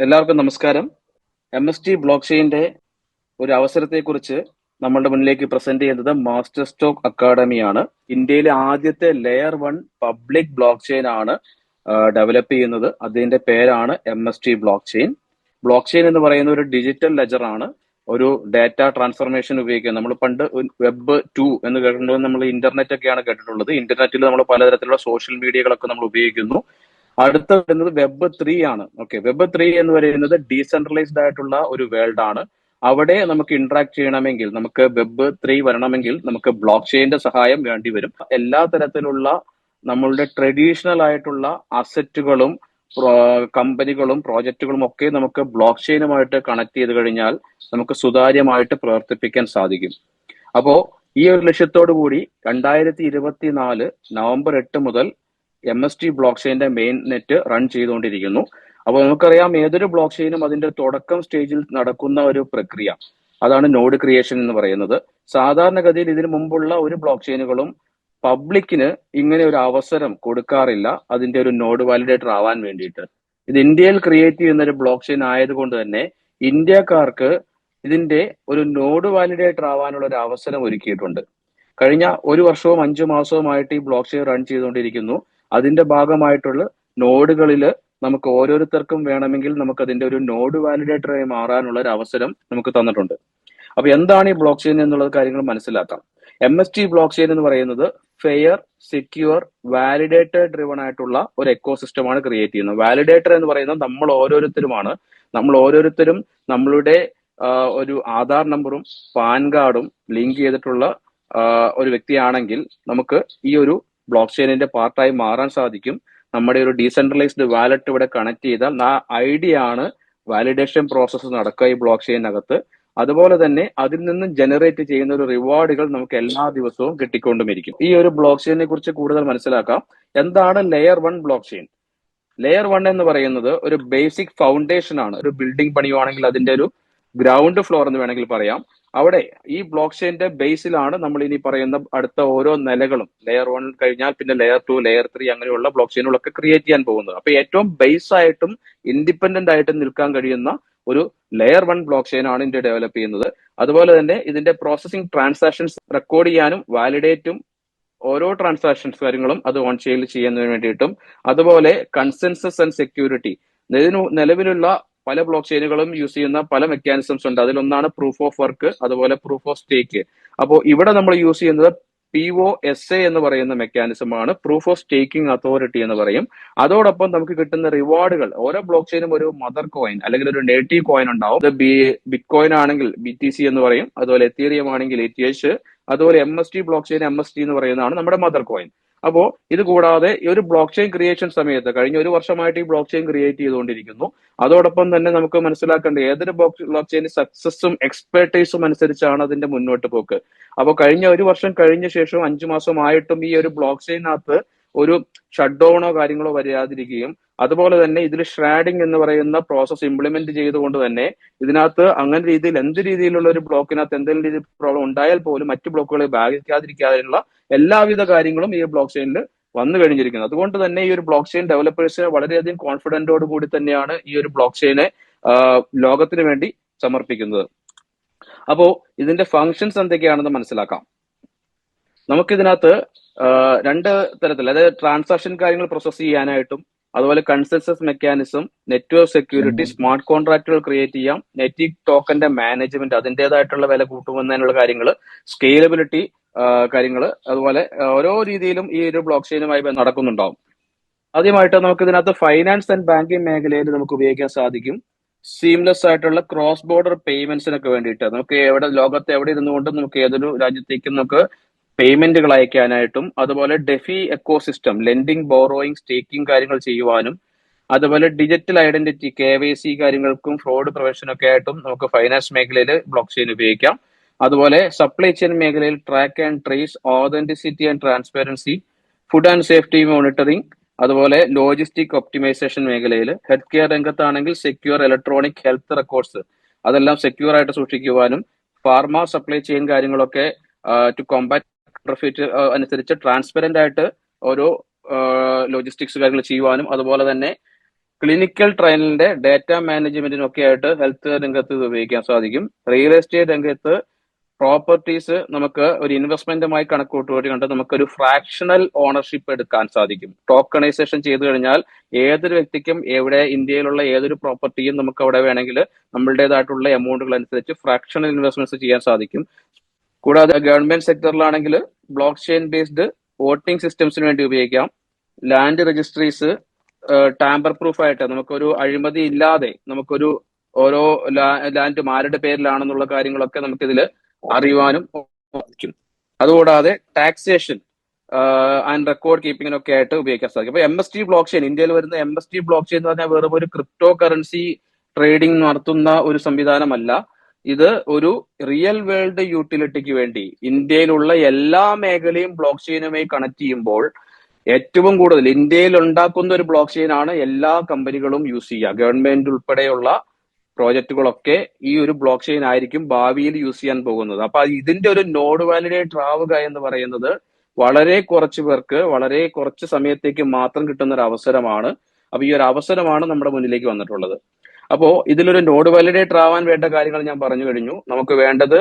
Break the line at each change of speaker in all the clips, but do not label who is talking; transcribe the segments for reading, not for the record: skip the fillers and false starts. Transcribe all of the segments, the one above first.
എല്ലാവർക്കും നമസ്കാരം. MST block ചെയിന്റെ ഒരു അവസരത്തെക്കുറിച്ച് നമ്മളുടെ മുന്നിലേക്ക് പ്രസന്റ് ചെയ്യുന്നത് മാസ്റ്റർ സ്റ്റോക്ക് അക്കാഡമിയാണ്. ഇന്ത്യയിലെ ആദ്യത്തെ ലെയർ 1 പബ്ലിക് ബ്ലോക്ക് ചെയിൻ ആണ് ഡെവലപ്പ് ചെയ്യുന്നത്. അതിന്റെ പേരാണ് MST block chain. Block chain എന്ന് പറയുന്ന ഒരു ഡിജിറ്റൽ ലെജർ ആണ്. ഒരു ഡാറ്റ ട്രാൻസ്ഫർമേഷൻ ഉപയോഗിക്കുന്നത്. നമ്മൾ പണ്ട് വെബ് 2 എന്ന് കേട്ടിട്ടുള്ളത് നമ്മൾ ഇന്റർനെറ്റ് ഒക്കെയാണ് കേട്ടിട്ടുള്ളത്. ഇന്റർനെറ്റിൽ നമ്മൾ പലതരത്തിലുള്ള സോഷ്യൽ മീഡിയകളൊക്കെ നമ്മൾ ഉപയോഗിക്കുന്നു. അടുത്ത വരുന്നത് വെബ് 3 ആണ്. ഓക്കെ, വെബ് 3 എന്ന് പറയുന്നത് ഡീസെൻട്രലൈസ്ഡ് ആയിട്ടുള്ള ഒരു വേൾഡ് ആണ്. അവിടെ നമുക്ക് ഇന്ററാക്ട് ചെയ്യണമെങ്കിൽ, നമുക്ക് വെബ് 3 വരണമെങ്കിൽ നമുക്ക് ബ്ലോക്ക് ചെയിന്റെ സഹായം വേണ്ടി വരും. എല്ലാ തരത്തിലുള്ള നമ്മളുടെ ട്രഡീഷണൽ ആയിട്ടുള്ള അസറ്റുകളും കമ്പനികളും പ്രോജക്റ്റുകളും ഒക്കെ നമുക്ക് ബ്ലോക്ക് ചെയിനുമായിട്ട് കണക്ട് ചെയ്ത് കഴിഞ്ഞാൽ നമുക്ക് സുതാര്യമായിട്ട് പ്രവർത്തിപ്പിക്കാൻ സാധിക്കും. അപ്പോ ഈ ഒരു ലക്ഷ്യത്തോടു കൂടി 2024 നവംബർ 8 മുതൽ MST ബ്ലോക്ക് ചെയിന്റെ മെയിൻ നെറ്റ് റൺ ചെയ്തുകൊണ്ടിരിക്കുന്നു. അപ്പോൾ നമുക്കറിയാം, ഏതൊരു ബ്ലോക്ക് ചെയിനും അതിന്റെ തുടക്കം സ്റ്റേജിൽ നടക്കുന്ന ഒരു പ്രക്രിയ, അതാണ് നോഡ് ക്രിയേഷൻ എന്ന് പറയുന്നത്. സാധാരണഗതിയിൽ ഇതിനു മുമ്പുള്ള ഒരു ബ്ലോക്ക് ചെയിനുകളും പബ്ലിക്കിന് ഇങ്ങനെ ഒരു അവസരം കൊടുക്കാറില്ല അതിന്റെ ഒരു നോഡ് വാലിഡേറ്റർ ആവാൻ വേണ്ടിയിട്ട്. ഇത് ഇന്ത്യയിൽ ക്രിയേറ്റ് ചെയ്യുന്ന ഒരു ബ്ലോക്ക് ചെയിൻ ആയതുകൊണ്ട് തന്നെ ഇന്ത്യക്കാർക്ക് ഇതിന്റെ ഒരു നോഡ് വാലിഡേറ്റർ ആവാനുള്ള ഒരു അവസരം ഒരുക്കിയിട്ടുണ്ട്. കഴിഞ്ഞ ഒരു വർഷവും 5 മാസവുമായിട്ട് ഈ ബ്ലോക്ക് ചെയിൻ റൺ ചെയ്തുകൊണ്ടിരിക്കുന്നു. അതിന്റെ ഭാഗമായിട്ടുള്ള നോഡുകളിൽ നമുക്ക് ഓരോരുത്തർക്കും വേണമെങ്കിൽ നമുക്ക് അതിന്റെ ഒരു നോഡ് വാലിഡേറ്ററായി മാറാനുള്ള ഒരു അവസരം നമുക്ക് തന്നിട്ടുണ്ട്. അപ്പൊ എന്താണ് ഈ ബ്ലോക്ക് ചെയിൻ എന്നുള്ള കാര്യങ്ങൾ മനസ്സിലാക്കാം. MST ബ്ലോക്ക് ചെയിൻ എന്ന് പറയുന്നത് ഫെയർ, സെക്യൂർ, വാലിഡേറ്റർ ഡ്രിവൺ ആയിട്ടുള്ള ഒരു എക്കോസിസ്റ്റമാണ് ക്രിയേറ്റ് ചെയ്യുന്നത്. വാലിഡേറ്റർ എന്ന് പറയുന്നത് നമ്മൾ ഓരോരുത്തരുമാണ്. നമ്മൾ ഓരോരുത്തരും നമ്മളുടെ ഒരു ആധാർ നമ്പറും പാൻ കാർഡും ലിങ്ക് ചെയ്തിട്ടുള്ള ഒരു വ്യക്തിയാണെങ്കിൽ നമുക്ക് ഈ ഒരു ബ്ലോക്ക് ചെയിനിന്റെ പാർട്ടായി മാറാൻ സാധിക്കും. നമ്മുടെ ഒരു ഡീസെൻട്രലൈസ്ഡ് വാലറ്റ് ഇവിടെ കണക്ട് ചെയ്താൽ ആ ID ആണ് വാലിഡേഷൻ പ്രോസസ്സ് നടക്കുക ഈ ബ്ലോക്ക് ചെയിനകത്ത്. അതുപോലെ തന്നെ അതിൽ നിന്ന് ജനറേറ്റ് ചെയ്യുന്ന ഒരു റിവാർഡുകൾ നമുക്ക് എല്ലാ ദിവസവും കിട്ടിക്കൊണ്ടുമിരിക്കും. ഈ ഒരു ബ്ലോക്ക് ചെയിനെ കുറിച്ച് കൂടുതൽ മനസ്സിലാക്കാം. എന്താണ് ലെയർ 1 ബ്ലോക്ക് ചെയിൻ? ലെയർ 1 എന്ന് പറയുന്നത് ഒരു ബേസിക് ഫൗണ്ടേഷൻ ആണ്. ഒരു ബിൽഡിംഗ് പണിയുവാണെങ്കിൽ അതിന്റെ ഒരു ഗ്രൗണ്ട് ഫ്ലോർ എന്ന് വേണമെങ്കിൽ പറയാം. അവിടെ ഈ ബ്ലോക്ക് ചെയിന്റെ ബേസിലാണ് നമ്മൾ ഇനി പറയുന്ന അടുത്ത ഓരോ നിലകളും, ലെയർ 1 കഴിഞ്ഞാൽ പിന്നെ ലെയർ 2, ലെയർ 3 അങ്ങനെയുള്ള ബ്ലോക്ക് ചെയിനുകളൊക്കെ ക്രിയേറ്റ് ചെയ്യാൻ പോകുന്നത്. അപ്പൊ ഏറ്റവും ബേസ് ആയിട്ടും ഇൻഡിപെൻഡന്റ് ആയിട്ടും നിൽക്കാൻ കഴിയുന്ന ഒരു ലെയർ 1 ബ്ലോക്ക് ചെയിൻ ആണ് ഇന്ത്യ ഡെവലപ്പ് ചെയ്യുന്നത്. അതുപോലെ തന്നെ ഇതിന്റെ പ്രോസസിംഗ് ട്രാൻസാക്ഷൻസ് റെക്കോർഡ് ചെയ്യാനും വാലിഡേറ്റും ഓരോ ട്രാൻസാക്ഷൻസ് കാര്യങ്ങളും അത് ഓൺ ചെയിൻ ചെയ്യുന്നതിന് വേണ്ടിയിട്ടും, അതുപോലെ കൺസെൻസസ് ആൻഡ് സെക്യൂരിറ്റി, നിലവിലുള്ള പല ബ്ലോക്ക് ചെയിനുകളും യൂസ് ചെയ്യുന്ന പല മെക്കാനിസംസ് ഉണ്ട്. അതിലൊന്നാണ് പ്രൂഫ് ഓഫ് വർക്ക്, അതുപോലെ പ്രൂഫ് ഓഫ് സ്റ്റേക്ക്. അപ്പോൾ ഇവിടെ നമ്മൾ യൂസ് ചെയ്യുന്നത് POSA എന്ന് പറയുന്ന മെക്കാനിസം ആണ്. പ്രൂഫ് ഓഫ് സ്റ്റേക്കിംഗ് അതോറിറ്റി എന്ന് പറയും. അതോടൊപ്പം നമുക്ക് കിട്ടുന്ന റിവാർഡുകൾ, ഓരോ ബ്ലോക്ക് ചെയിനും ഒരു മദർ കോയിൻ അല്ലെങ്കിൽ ഒരു നേറ്റീവ് കോയിൻ ഉണ്ടാവും. ബിറ്റ് കോയിൻ ആണെങ്കിൽ BTC എന്ന് പറയും, അതുപോലെ എത്തീറിയം ആണെങ്കിൽ ETH, അതുപോലെ MST ബ്ലോക്ക് ചെയിൻ MST എന്ന് പറയുന്നതാണ് നമ്മുടെ മദർ കോയിൻ. അപ്പോ ഇത് കൂടാതെ ഈ ഒരു ബ്ലോക്ക് ചെയിൻ ക്രിയേഷൻ സമയത്ത് കഴിഞ്ഞ ഒരു വർഷമായിട്ട് ഈ ബ്ലോക്ക് ചെയിൻ ക്രിയേറ്റ് ചെയ്തുകൊണ്ടിരിക്കുന്നു. അതോടൊപ്പം തന്നെ നമുക്ക് മനസ്സിലാക്കേണ്ട ഏതൊരു ബ്ലോക്ക് ചെയിൻ സക്സസും എക്സ്പെർട്ടൈസും അനുസരിച്ചാണ് അതിന്റെ മുന്നോട്ട് പോക്ക്. അപ്പോൾ കഴിഞ്ഞ ഒരു വർഷം കഴിഞ്ഞ ശേഷം 5 മാസമായിട്ടും ഈ ഒരു ബ്ലോക്ക് ചെയിനകത്ത് ഒരു ഷട്ട് ഡൗണോ കാര്യങ്ങളോ വരാതിരിക്കുകയും, അതുപോലെ തന്നെ ഇതിൽ ഷ്രാഡിംഗ് എന്ന് പറയുന്ന പ്രോസസ് ഇംപ്ലിമെന്റ് ചെയ്തുകൊണ്ട് തന്നെ ഇതിനകത്ത് അങ്ങനെ രീതിയിൽ എന്ത് രീതിയിലുള്ള ഒരു ബ്ലോക്കിനകത്ത് എന്തെങ്കിലും രീതിയിൽ പ്രോബ്ലം ഉണ്ടായാൽ പോലും മറ്റു ബ്ലോക്കുകളെ ബാധിക്കാതിരിക്കാനുള്ള എല്ലാവിധ കാര്യങ്ങളും ഈ ബ്ലോക്ക് ചെയിനിൽ വന്നു കഴിഞ്ഞിരിക്കുന്നത്. അതുകൊണ്ട് തന്നെ ഈ ഒരു ബ്ലോക്ക് ചെയിൻ ഡെവലപ്പേഴ്സ് വളരെയധികം കോൺഫിഡന്റോട് കൂടി തന്നെയാണ് ഈ ഒരു ബ്ലോക്ക് ചെയിനെ ലോകത്തിന് വേണ്ടി സമർപ്പിക്കുന്നത്. അപ്പോ ഇതിന്റെ ഫങ്ഷൻസ് എന്തൊക്കെയാണെന്ന് മനസ്സിലാക്കാം. നമുക്കിതിനകത്ത് രണ്ട് തരത്തിൽ, അതായത് ട്രാൻസാക്ഷൻ കാര്യങ്ങൾ പ്രോസസ് ചെയ്യാനായിട്ടും, അതുപോലെ consensus mechanism, network security, smart കോൺട്രാക്റ്റുകൾ ക്രിയേറ്റ് ചെയ്യാം, നെറ്റ്വർക്ക് ടോക്കന്റെ മാനേജ്മെന്റ്, അതിൻ്റെതായിട്ടുള്ള വില കൂട്ടുമെന്നതിനുള്ള കാര്യങ്ങൾ, സ്കെയിലബിലിറ്റി കാര്യങ്ങൾ, അതുപോലെ ഓരോ രീതിയിലും ഈ ഒരു ബ്ലോക്ക് ചെയിനുമായി നടക്കുന്നുണ്ടാവും. ആദ്യമായിട്ട് നമുക്ക് ഇതിനകത്ത് ഫൈനാൻസ് ആൻഡ് ബാങ്കിങ് മേഖലയിൽ നമുക്ക് ഉപയോഗിക്കാൻ സാധിക്കും. സീംലെസ് ആയിട്ടുള്ള ക്രോസ് ബോർഡർ പേയ്മെന്റ്സിനൊക്കെ വേണ്ടിയിട്ട് നമുക്ക് ലോകത്ത് എവിടെ ഇരുന്നുകൊണ്ട് നമുക്ക് ഏതൊരു രാജ്യത്തേക്കും നമുക്ക് പേയ്മെന്റുകൾ അയക്കാനായിട്ടും, അതുപോലെ DeFi ecosystem, lending, borrowing, staking കാര്യങ്ങൾ ചെയ്യുവാനും, അതുപോലെ ഡിജിറ്റൽ ഐഡന്റിറ്റി, KYC കാര്യങ്ങൾക്കും ഫ്രോഡ് പ്രിവെൻഷൻ ഒക്കെ ആയിട്ടും നമുക്ക് ഫൈനാൻസ് മേഖലയിൽ ബ്ലോക്ക് ചെയിൻ ഉപയോഗിക്കാം. അതുപോലെ സപ്ലൈ ചെയിൻ മേഖലയിൽ track and trace, authenticity and transparency, food and safety monitoring, അതുപോലെ ലോജിസ്റ്റിക് ഒപ്റ്റിമൈസേഷൻ മേഖലയിൽ, ഹെൽത്ത് കെയർ രംഗത്താണെങ്കിൽ സെക്യൂർ ഇലക്ട്രോണിക് ഹെൽത്ത് റെക്കോർഡ്സ്, അതെല്ലാം സെക്യൂർ ആയിട്ട് സൂക്ഷിക്കുവാനും, ഫാർമ സപ്ലൈ ചെയിൻ കാര്യങ്ങളൊക്കെ ടു കോമ്പാറ്റ് പ്രൊഫിറ്റ് അനുസരിച്ച് ട്രാൻസ്പെറന്റ് ആയിട്ട് ഓരോ ലോജിസ്റ്റിക്സ് കാര്യങ്ങൾ ചെയ്യുവാനും, അതുപോലെ തന്നെ ക്ലിനിക്കൽ ട്രയലിന്റെ ഡാറ്റ മാനേജ്മെന്റിനൊക്കെ ആയിട്ട് ഹെൽത്ത് രംഗത്ത് ഇത് ഉപയോഗിക്കാൻ സാധിക്കും. റിയൽ എസ്റ്റേറ്റ് രംഗത്ത് പ്രോപ്പർട്ടീസ് നമുക്ക് ഒരു ഇൻവെസ്റ്റ്മെന്റുമായി കണക്കൂട്ടുകൂടി കണ്ട് നമുക്കൊരു ഫ്രാക്ഷണൽ ഓണർഷിപ്പ് എടുക്കാൻ സാധിക്കും. ടോക്കണൈസേഷൻ ചെയ്തു കഴിഞ്ഞാൽ ഏതൊരു വ്യക്തിക്കും എവിടെ ഇന്ത്യയിലുള്ള ഏതൊരു പ്രോപ്പർട്ടിയും നമുക്ക് അവിടെ വേണമെങ്കിൽ നമ്മളുടേതായിട്ടുള്ള എമൗണ്ടുകൾ അനുസരിച്ച് ഫ്രാക്ഷണൽ ഇൻവെസ്റ്റ്മെന്റ്സ് ചെയ്യാൻ സാധിക്കും. കൂടാതെ ഗവൺമെന്റ് സെക്ടറിലാണെങ്കിൽ ബ്ലോക്ക് ചെയിൻ ബേസ്ഡ് വോട്ടിംഗ് സിസ്റ്റംസിന് വേണ്ടി ഉപയോഗിക്കാം. ലാൻഡ് രജിസ്ട്രീസ് ടാമ്പർ പ്രൂഫ് ആയിട്ട് നമുക്കൊരു അഴിമതി ഇല്ലാതെ നമുക്കൊരു ഓരോ ലാൻഡും ആരുടെ പേരിലാണെന്നുള്ള കാര്യങ്ങളൊക്കെ നമുക്കിതിൽ അറിയുവാനും സാധിക്കും. അതുകൂടാതെ ടാക്സേഷൻ ആൻഡ് റെക്കോർഡ് കീപ്പിങ്ങിനൊക്കെ ആയിട്ട് ഉപയോഗിക്കാൻ സാധിക്കും. അപ്പൊ MST ബ്ലോക്ക് ചെയിൻ, ഇന്ത്യയിൽ വരുന്ന MST ബ്ലോക്ക് ചെയിൻ എന്ന് പറഞ്ഞാൽ വെറും ഒരു ക്രിപ്റ്റോ കറൻസി ട്രേഡിംഗ് നടത്തുന്ന ഒരു സംവിധാനമല്ല. ഇത് ഒരു റിയൽ വേൾഡ് യൂട്ടിലിറ്റിക്ക് വേണ്ടി ഇന്ത്യയിലുള്ള എല്ലാ മേഖലയും ബ്ലോക്ക് ചെയിനുമായി കണക്ട് ചെയ്യുമ്പോൾ ഏറ്റവും കൂടുതൽ ഇന്ത്യയിൽ ഉണ്ടാക്കുന്ന ഒരു ബ്ലോക്ക് ചെയിൻ ആണ് എല്ലാ കമ്പനികളും യൂസ് ചെയ്യുക. ഗവൺമെന്റ് ഉൾപ്പെടെയുള്ള പ്രോജക്റ്റുകളൊക്കെ ഈ ഒരു ബ്ലോക്ക് ചെയിൻ ആയിരിക്കും ഭാവിയിൽ യൂസ് ചെയ്യാൻ പോകുന്നത്. അപ്പൊ ഇതിന്റെ ഒരു നോഡ് വാലിഡേറ്റർ ആവുക എന്ന് പറയുന്നത് വളരെ കുറച്ച് പേർക്ക് വളരെ കുറച്ച് സമയത്തേക്ക് മാത്രം കിട്ടുന്ന ഒരു അവസരമാണ്. അപ്പൊ ഈ ഒരു അവസരമാണ് നമ്മുടെ മുന്നിലേക്ക് വന്നിട്ടുള്ളത്. അപ്പോ ഇതിലൊരു നോഡ് വാലിഡേറ്റർ ആവാൻ വേണ്ട കാര്യങ്ങൾ ഞാൻ പറഞ്ഞു കഴിഞ്ഞു. നമുക്ക് വേണ്ടത്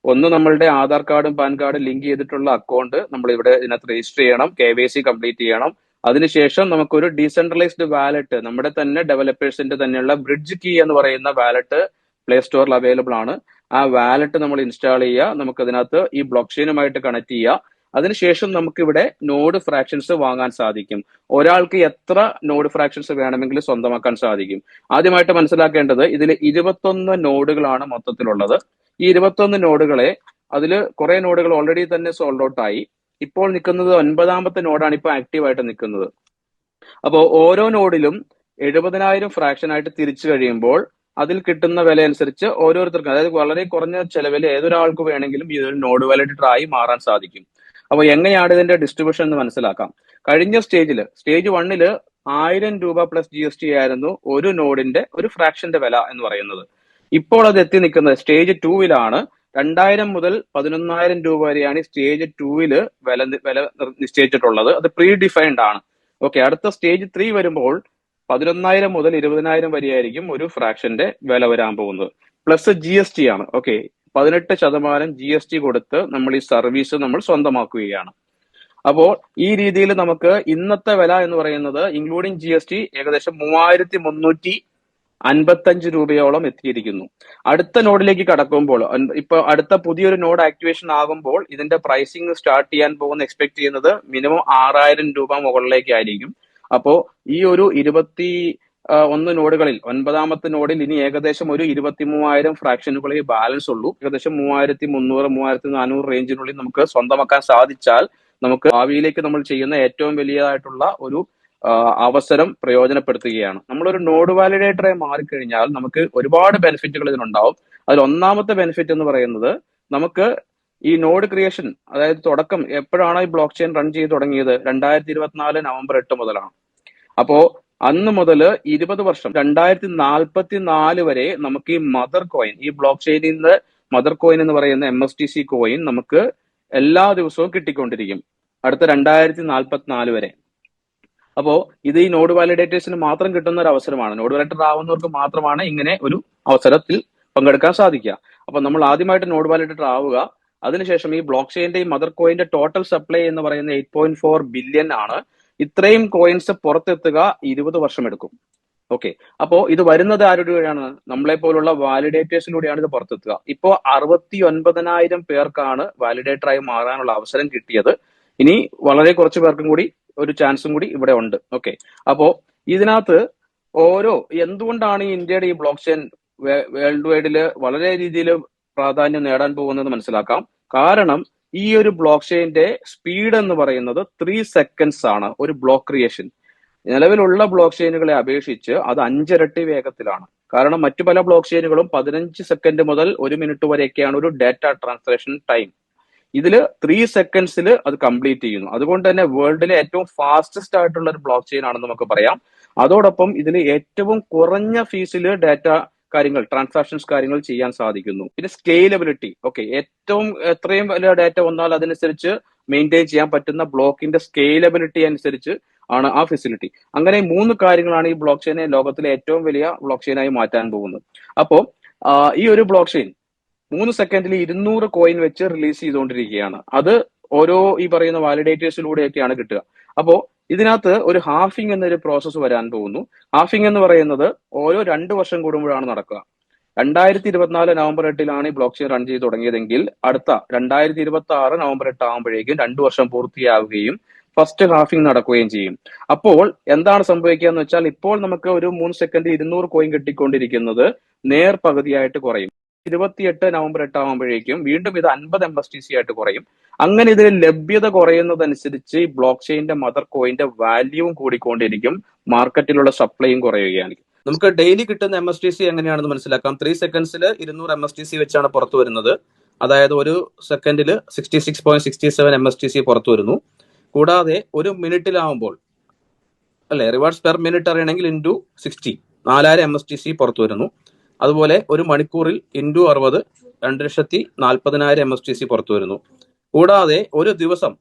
ഒന്ന്, നമ്മളുടെ ആധാർ കാർഡും പാൻ കാർഡും ലിങ്ക് ചെയ്തിട്ടുള്ള അക്കൗണ്ട് നമ്മൾ ഇവിടെ ഇതിനകത്ത് രജിസ്റ്റർ ചെയ്യണം, KYC കംപ്ലീറ്റ് ചെയ്യണം. അതിനുശേഷം നമുക്കൊരു ഡീസെൻട്രലൈസ്ഡ് വാലറ്റ്, നമ്മുടെ തന്നെ ഡെവലപ്പേഴ്സിന്റെ തന്നെയുള്ള ബ്രിഡ്ജ് കീ എന്ന് പറയുന്ന വാലറ്റ് പ്ലേ സ്റ്റോറിൽ അവൈലബിൾ ആണ്. ആ വാലറ്റ് നമ്മൾ ഇൻസ്റ്റാൾ ചെയ്യുക, നമുക്ക് അതിനകത്ത് ഈ ബ്ലോക്ക് ചെയിനുമായിട്ട് കണക്ട് ചെയ്യുക. അതിനുശേഷം നമുക്ക് ഇവിടെ നോഡ് ഫ്രാക്ഷൻസ് വാങ്ങാൻ സാധിക്കും. ഒരാൾക്ക് എത്ര നോഡ് ഫ്രാക്ഷൻസ് വേണമെങ്കിലും സ്വന്തമാക്കാൻ സാധിക്കും. ആദ്യമായിട്ട് മനസ്സിലാക്കേണ്ടത് ഇതിൽ 21 നോഡുകളാണ് മൊത്തത്തിലുള്ളത്. ഈ 21 നോഡുകളെ അതിൽ കുറെ നോഡുകൾ ഓൾറെഡി തന്നെ സോൾഡ് ഔട്ട് ആയി. ഇപ്പോൾ നിൽക്കുന്നത് 9ാമത്തെ നോഡാണ് ഇപ്പോൾ ആക്റ്റീവ് ആയിട്ട് നിൽക്കുന്നത്. അപ്പോൾ ഓരോ നോഡിലും 70,000 ഫ്രാക്ഷൻ ആയിട്ട് തിരിച്ചു കഴിയുമ്പോൾ അതിൽ കിട്ടുന്ന വില അനുസരിച്ച് ഓരോരുത്തർക്കും, അതായത് വളരെ കുറഞ്ഞ ചെലവിൽ ഏതൊരാൾക്ക് വേണമെങ്കിലും ഇതൊരു നോഡ് വാലിഡേറ്റർ ആയി മാറാൻ സാധിക്കും. അപ്പോൾ എങ്ങനെയാണ് ഇതിന്റെ ഡിസ്ട്രിബ്യൂഷൻ എന്ന് മനസ്സിലാക്കാം. കഴിഞ്ഞ സ്റ്റേജ് 1 1000 രൂപ പ്ലസ് GST ആയിരുന്നു ഒരു നോഡിന്റെ ഒരു ഫ്രാക്ഷന്റെ വില എന്ന് പറയുന്നത്. ഇപ്പോൾ അത് എത്തി നിൽക്കുന്നത് സ്റ്റേജ് 2 2000 മുതൽ 11,000 രൂപ വരെയാണ് സ്റ്റേജ് 2 വില നിശ്ചയിച്ചിട്ടുള്ളത്. അത് പ്രീ ഡിഫൈൻഡ് ആണ്. ഓക്കെ, അടുത്ത സ്റ്റേജ് 3 വരുമ്പോൾ 11,000 മുതൽ 20,000 വരെയായിരിക്കും ഒരു ഫ്രാക്ഷന്റെ വില വരാൻ പോകുന്നത്. പ്ലസ് GST ആണ്. ഓക്കെ, 18% GST കൊടുത്ത് നമ്മൾ ഈ സർവീസ് നമ്മൾ സ്വന്തമാക്കുകയാണ്. അപ്പോൾ ഈ രീതിയിൽ നമുക്ക് ഇന്നത്തെ വില എന്ന് പറയുന്നത് ഇൻക്ലൂഡിങ് GST ഏകദേശം 3,355 രൂപയോളം എത്തിയിരിക്കുന്നു. അടുത്ത നോഡിലേക്ക് കടക്കുമ്പോൾ, ഇപ്പൊ അടുത്ത പുതിയൊരു നോഡ് ആക്ടിവേഷൻ ആകുമ്പോൾ ഇതിന്റെ പ്രൈസിങ് സ്റ്റാർട്ട് ചെയ്യാൻ പോകുന്ന എക്സ്പെക്ട് ചെയ്യുന്നത് മിനിമം 6,000 രൂപ മുകളിലേക്കായിരിക്കും. അപ്പോ ഈ ഒരു 21 നോഡുകളിൽ 9ാമത്തെ നോഡിൽ ഇനി ഏകദേശം ഒരു 23,000 ഫ്രാക്ഷനുകളെ ബാലൻസ് ഉള്ളൂ. ഏകദേശം 3,300 3,400 റേഞ്ചിനുള്ളിൽ നമുക്ക് സ്വന്തമാക്കാൻ സാധിച്ചാൽ നമുക്ക് ഭാവിയിലേക്ക് നമ്മൾ ചെയ്യുന്ന ഏറ്റവും വലിയതായിട്ടുള്ള ഒരു അവസരം പ്രയോജനപ്പെടുത്തുകയാണ്. നമ്മളൊരു നോഡ് വാലിഡേറ്ററെ മാറിക്കഴിഞ്ഞാൽ നമുക്ക് ഒരുപാട് ബെനിഫിറ്റുകൾ ഇതിനുണ്ടാവും. അതിൽ ഒന്നാമത്തെ ബെനിഫിറ്റ് എന്ന് പറയുന്നത് നമുക്ക് ഈ നോഡ് ക്രിയേഷൻ, അതായത് തുടക്കം എപ്പോഴാണ് ഈ ബ്ലോക്ക് ചെയിൻ റൺ ചെയ്ത് തുടങ്ങിയത്? 2024 നവംബർ 8 മുതലാണ്. അപ്പോ അന്ന് മുതൽ 20 വർഷം 2044 വരെ നമുക്ക് ഈ മദർ കോയിൻ, ഈ ബ്ലോക്ക് ചെയിനിൽ നിന്ന് മദർ കോയിൻ എന്ന് പറയുന്ന MSTC കോയിൻ നമുക്ക് എല്ലാ ദിവസവും കിട്ടിക്കൊണ്ടിരിക്കും അടുത്ത 2044 വരെ. അപ്പോ ഇത് ഈ നോഡ് വാലിഡേറ്റേഴ്സിന് മാത്രം കിട്ടുന്ന ഒരു അവസരമാണ്. നോഡ് വാലിഡേറ്റർ ആവുന്നവർക്ക് മാത്രമാണ് ഇങ്ങനെ ഒരു അവസരത്തിൽ പങ്കെടുക്കാൻ സാധിക്കുക. അപ്പൊ നമ്മൾ ആദ്യമായിട്ട് നോഡ് വാലിഡേറ്റർ ആവുക. അതിനുശേഷം ഈ ബ്ലോക്ക് ചെയിന്റെ ഈ മദർ കോയിന്റെ ടോട്ടൽ സപ്ലൈ എന്ന് പറയുന്ന 8.4 ബില്യൺ ആണ്. ഇത്രയും കോയിൻസ് പുറത്തെത്തുക 20 വർഷം എടുക്കും. ഓക്കെ, അപ്പോ ഇത് വരുന്നത് ആരുടെ വഴിയാണ്? നമ്മളെ പോലുള്ള വാലിഡേറ്റേഴ്സിലൂടെയാണ് ഇത് പുറത്തെത്തുക. ഇപ്പോ 69,000 പേർക്കാണ് വാലിഡേറ്ററായി മാറാനുള്ള അവസരം കിട്ടിയത്. ഇനി വളരെ കുറച്ച് പേർക്കും കൂടി ഒരു ചാൻസും കൂടി ഇവിടെ ഉണ്ട്. ഓക്കെ, അപ്പോ ഇതിനകത്ത് എന്തുകൊണ്ടാണ് ഈ ഇന്ത്യയുടെ ഈ ബ്ലോക്ക് ചെയിൻ വേൾഡ് വൈഡില് വളരെ രീതിയിൽ പ്രാധാന്യം നേടാൻ പോകുന്നത് മനസ്സിലാക്കാം. കാരണം ഈ ഒരു ബ്ലോക്ക് ചെയിന്റെ സ്പീഡ് എന്ന് പറയുന്നത് 3 സെക്കൻഡ്സ് ആണ് ഒരു ബ്ലോക്ക് ക്രിയേഷൻ. നിലവിലുള്ള ബ്ലോക്ക് ചെയിനുകളെ അപേക്ഷിച്ച് അത് 5 ഇരട്ടി വേഗത്തിലാണ്. കാരണം മറ്റു പല ബ്ലോക്ക് ചെയിനുകളും 15 സെക്കൻഡ് മുതൽ 1 മിനിറ്റ് വരെയൊക്കെയാണ് ഒരു ഡാറ്റ ട്രാൻസ്ലേഷൻ ടൈം. ഇതില് 3 സെക്കൻഡ്സിൽ അത് കംപ്ലീറ്റ് ചെയ്യുന്നു. അതുകൊണ്ട് തന്നെ വേൾഡിലെ ഏറ്റവും ഫാസ്റ്റസ്റ്റ് ആയിട്ടുള്ള ഒരു ബ്ലോക്ക് ചെയിൻ ആണെന്ന് നമുക്ക് പറയാം. അതോടൊപ്പം ഇതിൽ ഏറ്റവും കുറഞ്ഞ ഫീസിൽ ഡാറ്റ കാര്യങ്ങൾ, ട്രാൻസാക്ഷൻസ് കാര്യങ്ങൾ ചെയ്യാൻ സാധിക്കുന്നു. പിന്നെ സ്കെയിലബിലിറ്റി, ഓക്കെ, എത്രയും വലിയ ഡാറ്റ വന്നാൽ അതനുസരിച്ച് മെയിൻറ്റെയിൻ ചെയ്യാൻ പറ്റുന്ന ബ്ലോക്കിന്റെ സ്കെയിലബിലിറ്റി അനുസരിച്ച് ആണ് ആ ഫെസിലിറ്റി. അങ്ങനെ 3 കാര്യങ്ങളാണ് ഈ ബ്ലോക്ക് ചെയിനെ ലോകത്തിലെ ഏറ്റവും വലിയ ബ്ലോക്ക് ചെയിനായി മാറ്റാൻ പോകുന്നത്. അപ്പോ ഈ ഒരു ബ്ലോക്ക് ചെയിൻ 3 സെക്കൻഡിൽ 200 കോയിൻ വെച്ച് റിലീസ് ചെയ്തുകൊണ്ടിരിക്കുകയാണ്. അത് ഓരോ ഈ പറയുന്ന വാലിഡേറ്റേഴ്സിലൂടെയൊക്കെയാണ് കിട്ടുക. അപ്പോ ഇതിനകത്ത് ഒരു ഹാഫിംഗ് എന്നൊരു പ്രോസസ്സ് വരാൻ പോകുന്നു. ഹാഫിംഗ് എന്ന് പറയുന്നത് ഓരോ 2 വർഷം കൂടുമ്പോഴാണ് നടക്കുക. 2024 നവംബർ 8 ഈ ബ്ലോക്ക് ചെയിൻ റൺ ചെയ്ത് തുടങ്ങിയതെങ്കിൽ അടുത്ത 2026 നവംബർ 8 ആകുമ്പോഴേക്കും 2 വർഷം പൂർത്തിയാവുകയും ഫസ്റ്റ് ഹാഫിംഗ് നടക്കുകയും ചെയ്യും. അപ്പോൾ എന്താണ് സംഭവിക്കുക എന്ന് വെച്ചാൽ, ഇപ്പോൾ നമുക്ക് ഒരു 3 സെക്കൻഡ് 200 കോയിൻ കിട്ടിക്കൊണ്ടിരിക്കുന്നത് നേർ പകുതിയായിട്ട് കുറയും. 28 നവംബർ 8 ആകുമ്പോഴേക്കും വീണ്ടും ഇത് 50 MSTC ആയിട്ട് കുറയും. അങ്ങനെ ഇതിൽ ലഭ്യത കുറയുന്നതനുസരിച്ച് ഈ ബ്ലോക്ക് ചെയിന്റെ മദർ കോയിന്റെ വാല്യൂവും കൂടിക്കൊണ്ടിരിക്കും, മാർക്കറ്റിലുള്ള സപ്ലൈയും കുറയുകയാണ്. നമുക്ക് ഡെയിലി കിട്ടുന്ന MSTC എങ്ങനെയാണെന്ന് മനസ്സിലാക്കാം. 3 സെക്കൻഡ്സിൽ 200 MSTC വെച്ചാണ് പുറത്തു വരുന്നത്. അതായത് ഒരു സെക്കൻഡിൽ 66.67 MSTC പുറത്തു വരുന്നു. കൂടാതെ ഒരു മിനിറ്റിലാവുമ്പോൾ അല്ലെ, റിവാർഡ്സ് പെർ മിനിറ്റ് അറിയണമെങ്കിൽ ഇൻറ്റു 60 4000 MSTC പുറത്തു വരുന്നു. അതുപോലെ ഒരു മണിക്കൂറിൽ ഇൻറ്റു 60 2,40,000 MSTC പുറത്തു വരുന്നു. കൂടാതെ ഒരു ദിവസം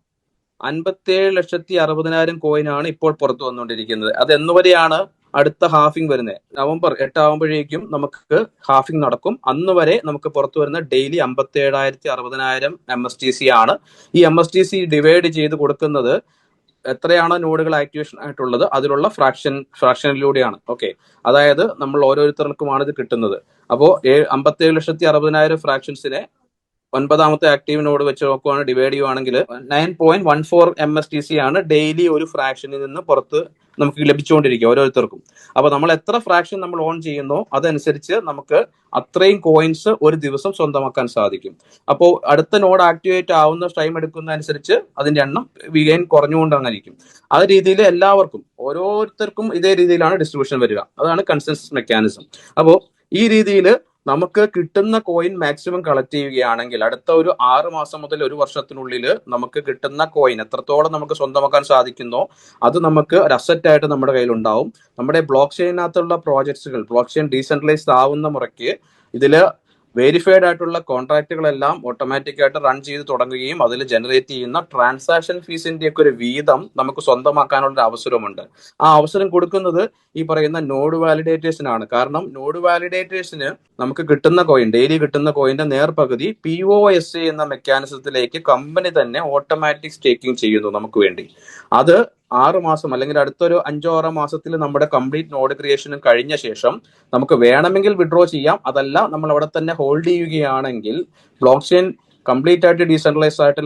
57,60,000 കോയിനാണ് ഇപ്പോൾ പുറത്തു വന്നുകൊണ്ടിരിക്കുന്നത്. അത് എന്നുവരെയാണ് അടുത്ത ഹാഫിംഗ് വരുന്നത്? നവംബർ 8 ആകുമ്പോഴേക്കും നമുക്ക് ഹാഫിംഗ് നടക്കും. അന്ന് വരെ നമുക്ക് പുറത്തു വരുന്ന ഡെയിലി 57,60,000 MSTC ആണ്. ഈ MSTC ഡിവൈഡ് ചെയ്ത് കൊടുക്കുന്നത് എത്രയാണോ നോഡുകൾ ആക്ടിവേഷൻ ആയിട്ടുള്ളത് അതിലുള്ള ഫ്രാക്ഷനിലൂടെയാണ്. ഓക്കെ, അതായത് നമ്മൾ ഓരോരുത്തർക്കുമാണ് ഇത് കിട്ടുന്നത്. അപ്പോൾ 57,60,000 ഫ്രാക്ഷൻസിനെ 9ാമത്തെ ആക്റ്റീവ് നോഡ് വെച്ച് നോക്കുവാണ്, ഡിവൈഡ് ചെയ്യുവാണെങ്കിൽ 9.14 MSTC ആണ് ഡെയിലി ഒരു ഫ്രാക്ഷനിൽ നിന്ന് പുറത്ത് നമുക്ക് ലഭിച്ചുകൊണ്ടിരിക്കുക ഓരോരുത്തർക്കും. അപ്പൊ നമ്മൾ എത്ര ഫ്രാക്ഷൻ നമ്മൾ ഓൺ ചെയ്യുന്നോ അതനുസരിച്ച് നമുക്ക് അത്രയും കോയിൻസ് ഒരു ദിവസം സ്വന്തമാക്കാൻ സാധിക്കും. അപ്പോൾ അടുത്ത നോഡ് ആക്ടിവേറ്റ് ആവുന്ന ടൈം എടുക്കുന്നതനുസരിച്ച് അതിന്റെ എണ്ണം വീഗൈൻ കുറഞ്ഞുകൊണ്ടായിരിക്കും. ആ രീതിയിൽ എല്ലാവർക്കും ഓരോരുത്തർക്കും ഇതേ രീതിയിലാണ് ഡിസ്ട്രിബ്യൂഷൻ വരിക. അതാണ് കൺസെൻസസ് മെക്കാനിസം. അപ്പോൾ ഈ രീതിയിൽ നമുക്ക് കിട്ടുന്ന കോയിൻ മാക്സിമം കളക്ട് ചെയ്യുകയാണെങ്കിൽ അടുത്ത ഒരു 6 മാസം മുതൽ 1 വർഷത്തിനുള്ളിൽ നമുക്ക് കിട്ടുന്ന കോയിൻ എത്രത്തോളം നമുക്ക് സ്വന്തമാക്കാൻ സാധിക്കുന്നോ അത് നമുക്ക് ഒരു അസറ്റ് ആയിട്ട് നമ്മുടെ കയ്യിൽ ഉണ്ടാവും. നമ്മുടെ ബ്ലോക്ക് ചെയിനകത്തുള്ള പ്രോജക്ട്സുകൾ ബ്ലോക്ക് ചെയിൻ ഡീസെൻട്രലൈസ്ഡ് ആവുന്ന മുറയ്ക്ക് ഇതില് വെരിഫൈഡ് ആയിട്ടുള്ള കോൺട്രാക്റ്റുകളെല്ലാം ഓട്ടോമാറ്റിക് ആയിട്ട് റൺ ചെയ്ത് തുടങ്ങുകയും അതിൽ ജനറേറ്റ് ചെയ്യുന്ന ട്രാൻസാക്ഷൻ ഫീസിന്റെ ഒക്കെ ഒരു വീതം നമുക്ക് സ്വന്തമാക്കാനുള്ള ഒരു അവസരമുണ്ട്. ആ അവസരം കൊടുക്കുന്നത് ഈ പറയുന്ന നോഡ് വാലിഡേറ്റേഴ്സിനാണ്. കാരണം നോഡ് വാലിഡേറ്റേഴ്സിന് നമുക്ക് കിട്ടുന്ന കോയിൻ, ഡെയിലി കിട്ടുന്ന കോയിന്റെ നേർപകുതി POSA എന്ന മെക്കാനിസത്തിലേക്ക് കമ്പനി തന്നെ ഓട്ടോമാറ്റിക് സ്റ്റേക്കിംഗ് ചെയ്യുന്നു നമുക്ക് വേണ്ടി. അത് 6 മാസം അല്ലെങ്കിൽ അടുത്തൊരു 5-6 മാസത്തിൽ നമ്മുടെ കംപ്ലീറ്റ് നോഡ് ക്രിയേഷനും കഴിഞ്ഞ ശേഷം നമുക്ക് വേണമെങ്കിൽ വിഡ്രോ ചെയ്യാം. അതല്ല നമ്മൾ അവിടെ തന്നെ ഹോൾഡ് ചെയ്യുകയാണെങ്കിൽ ബ്ലോക്ക് ചെയിൻ കംപ്ലീറ്റ് ആയിട്ട് ഡീസെൻട്രലൈസ് ആയിട്ട്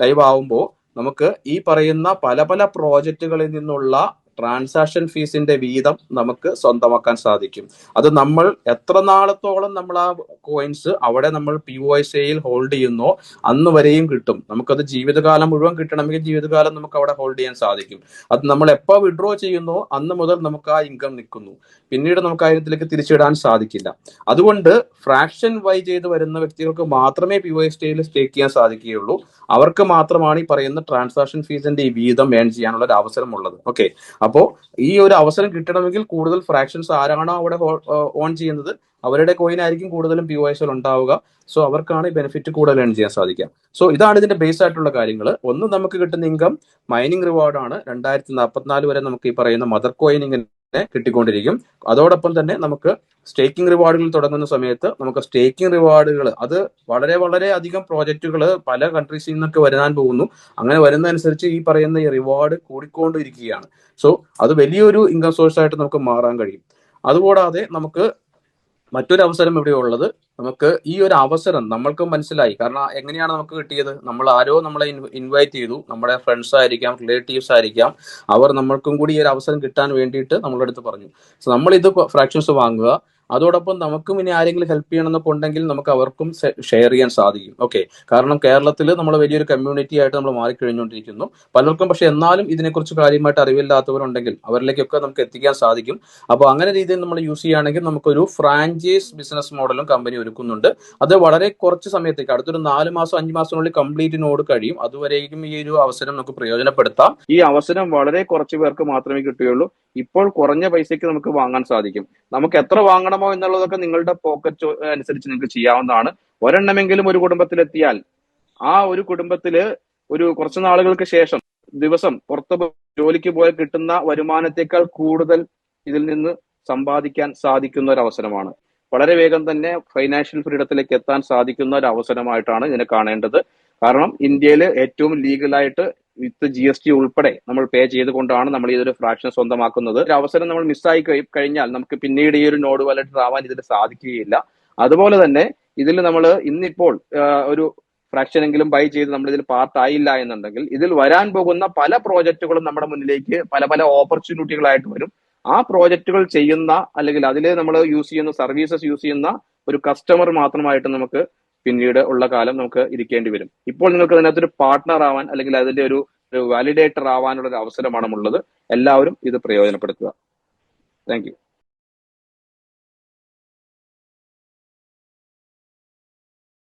ലൈവ് ആവുമ്പോൾ നമുക്ക് ഈ പറയുന്ന പല പല പ്രോജക്റ്റുകളിൽ നിന്നുള്ള ട്രാൻസാക്ഷൻ ഫീസിന്റെ വീതം നമുക്ക് സ്വന്തമാക്കാൻ സാധിക്കും. അത് നമ്മൾ എത്ര നാളത്തോളം നമ്മൾ ആ കോയിൻസ് അവിടെ നമ്മൾ POSAയിൽ ഹോൾഡ് ചെയ്യുന്നോ അന്ന് വരെയും കിട്ടും. നമുക്കത് ജീവിതകാലം മുഴുവൻ കിട്ടണമെങ്കിൽ ജീവിതകാലം നമുക്ക് അവിടെ ഹോൾഡ് ചെയ്യാൻ സാധിക്കും. അത് നമ്മൾ എപ്പോൾ വിഡ്രോ ചെയ്യുന്നോ അന്ന് മുതൽ നമുക്ക് ആ ഇൻകം നിൽക്കുന്നു. പിന്നീട് നമുക്ക് കാര്യത്തിലേക്ക് തിരിച്ചിടാൻ സാധിക്കില്ല. അതുകൊണ്ട് ഫ്രാക്ഷൻ വൈ ചെയ്ത് വരുന്ന വ്യക്തികൾക്ക് മാത്രമേ POSAയിൽ സ്റ്റേക്ക് ചെയ്യാൻ സാധിക്കുകയുള്ളൂ. അവർക്ക് മാത്രമാണ് ഈ പറയുന്ന ട്രാൻസാക്ഷൻ ഫീസിന്റെ ഈ വീതം ഏൺ ചെയ്യാനുള്ള ഒരു അവസരം ഉള്ളത്. ഓക്കെ, അപ്പോൾ ഈ ഒരു അവസരം കിട്ടണമെങ്കിൽ കൂടുതൽ ഫ്രാക്ഷൻസ് ആരാണോ അവിടെ ഓൺ ചെയ്യുന്നത് അവരുടെ കോയിൻ ആയിരിക്കും കൂടുതലും POSAയിൽ ഉണ്ടാവുക. സോ അവർക്കാണ് ഈ ബെനിഫിറ്റ് കൂടുതൽ ഏൺ ചെയ്യാൻ സാധിക്കുക. സോ ഇതാണ് ഇതിന്റെ ബേസ് ആയിട്ടുള്ള കാര്യങ്ങൾ. ഒന്ന്, നമുക്ക് കിട്ടുന്ന ഇൻകം മൈനിങ് റിവാർഡാണ്. 2044 വരെ നമുക്ക് ഈ പറയുന്ന മദർ കോയിൻ ഇങ്ങനെ കിട്ടിക്കൊണ്ടിരിക്കും. അതോടൊപ്പം തന്നെ നമുക്ക് സ്റ്റേക്കിംഗ് റിവാർഡുകൾ തുടങ്ങുന്ന സമയത്ത് നമുക്ക് സ്റ്റേക്കിംഗ് റിവാർഡുകൾ അത് വളരെ വളരെ അധികം പ്രോജക്റ്റുകൾ പല കൺട്രീസിൽ നിന്നൊക്കെ വരാൻ പോകുന്നു. അങ്ങനെ വരുന്നതനുസരിച്ച് ഈ പറയുന്ന ഈ റിവാർഡ് കൂടിക്കൊണ്ടിരിക്കുകയാണ്. സോ അത് വലിയൊരു ഇൻകം സോഴ്സ് ആയിട്ട് നമുക്ക് മാറാൻ കഴിയും. അതുകൂടാതെ നമുക്ക് മറ്റൊരു അവസരം ഇവിടെ ഉള്ളത്, നമുക്ക് ഈ ഒരു അവസരം നമ്മൾക്കും മനസ്സിലായി. കാരണം എങ്ങനെയാണ് നമുക്ക് കിട്ടിയത്? നമ്മൾ ആരോ നമ്മളെ ഇൻവൈറ്റ് ചെയ്തു, നമ്മുടെ ഫ്രണ്ട്സ് ആയിരിക്കാം, റിലേറ്റീവ്സ് ആയിരിക്കാം, അവർ നമ്മൾക്കും കൂടി ഈ ഒരു അവസരം കിട്ടാൻ വേണ്ടിയിട്ട് നമ്മളുടെ അടുത്ത് പറഞ്ഞു. സോ നമ്മൾ ഇത് ഫ്രാക്ഷൻസ് വാങ്ങുക. അതോടൊപ്പം നമുക്കും ഇനി ആരെങ്കിലും ഹെൽപ്പ് ചെയ്യണമെന്നൊക്കെ ഉണ്ടെങ്കിൽ നമുക്ക് അവർക്കും ഷെയർ ചെയ്യാൻ സാധിക്കും. ഓക്കെ, കാരണം കേരളത്തിൽ നമ്മൾ വലിയൊരു കമ്മ്യൂണിറ്റി ആയിട്ട് നമ്മൾ മാറിക്കഴിഞ്ഞുകൊണ്ടിരിക്കുന്നു. പലർക്കും പക്ഷെ എന്നാലും ഇതിനെക്കുറിച്ച് കാര്യമായിട്ട് അറിവില്ലാത്തവരുണ്ടെങ്കിൽ അവരിലേക്കൊക്കെ നമുക്ക് എത്തിക്കാൻ സാധിക്കും. അപ്പോൾ അങ്ങനെ രീതിയിൽ നമ്മൾ യൂസ് ചെയ്യുകയാണെങ്കിൽ നമുക്കൊരു ഫ്രാഞ്ചൈസ് ബിസിനസ് മോഡലും കമ്പനി ഒരുക്കുന്നുണ്ട്. അത് വളരെ കുറച്ച് സമയത്തേക്ക്, അടുത്തൊരു 4 മാസം 5 മാസത്തിനുള്ളിൽ കംപ്ലീറ്റ് നോഡ് കഴിയും. അതുവരേക്കും ഈ ഒരു അവസരം നമുക്ക് പ്രയോജനപ്പെടുത്താം. ഈ അവസരം വളരെ കുറച്ച് പേർക്ക് മാത്രമേ കിട്ടുകയുള്ളൂ. ഇപ്പോൾ കുറഞ്ഞ പൈസയ്ക്ക് നമുക്ക് വാങ്ങാൻ സാധിക്കും. നമുക്ക് എത്ര വാങ്ങണമോ എന്നുള്ളതൊക്കെ നിങ്ങളുടെ പോക്കറ്റ് അനുസരിച്ച് നിങ്ങൾക്ക് ചെയ്യാവുന്നതാണ്. ഒരെണ്ണമെങ്കിലും ഒരു കുടുംബത്തിലെത്തിയാൽ ആ ഒരു കുടുംബത്തില് ഒരു കുറച്ച് നാളുകൾക്ക് ശേഷം ദിവസം പുറത്ത് ജോലിക്ക് പോയി കിട്ടുന്ന വരുമാനത്തെക്കാൾ കൂടുതൽ ഇതിൽ നിന്ന് സമ്പാദിക്കാൻ സാധിക്കുന്ന ഒരു അവസരമാണ്. വളരെ വേഗം തന്നെ ഫൈനാൻഷ്യൽ ഫ്രീഡത്തിലേക്ക് എത്താൻ സാധിക്കുന്ന ഒരു അവസരമായിട്ടാണ് ഇതിനെ കാണേണ്ടത്. കാരണം ഇന്ത്യയിൽ ഏറ്റവും ലീഗലായിട്ട് വിത്ത് GST ഉൾപ്പെടെ നമ്മൾ പേ ചെയ്തുകൊണ്ടാണ് നമ്മൾ ഇതൊരു ഫ്രാക്ഷൻ സ്വന്തമാക്കുന്നത്. ഒരു അവസരം നമ്മൾ മിസ്സായി കഴിഞ്ഞാൽ നമുക്ക് പിന്നീട് ഈ ഒരു നോഡ് വാലറ്റർ ആവാൻ ഇതിന് സാധിക്കുകയില്ല. അതുപോലെ തന്നെ ഇതിൽ നമ്മൾ ഇന്നിപ്പോൾ ഒരു ഫ്രാക്ഷൻ എങ്കിലും ബൈ ചെയ്ത് നമ്മൾ ഇതിൽ പാർട്ട് ആയില്ല എന്നുണ്ടെങ്കിൽ ഇതിൽ വരാൻ പോകുന്ന പല പ്രോജക്റ്റുകളും നമ്മുടെ മുന്നിലേക്ക് പല പല ഓപ്പർച്യൂണിറ്റികളായിട്ട് വരും. ആ പ്രോജക്റ്റുകൾ ചെയ്യുന്ന അല്ലെങ്കിൽ അതിൽ നമ്മൾ യൂസ് ചെയ്യുന്ന സർവീസസ് യൂസ് ചെയ്യുന്ന ഒരു കസ്റ്റമർ മാത്രമായിട്ട് നമുക്ക് പിന്നീട് ഉള്ള കാലം നമുക്ക് ഇരിക്കേണ്ടി വരും. ഇപ്പോൾ നിങ്ങൾക്ക് അതിനകത്തൊരു പാർട്ട്ണർ ആവാൻ അല്ലെങ്കിൽ അതിന്റെ ഒരു വാലിഡേറ്റർ ആവാനുള്ള ഒരു അവസരമാണ് ഉള്ളത്. എല്ലാവരും ഇത് പ്രയോജനപ്പെടുത്തുക. Thank you.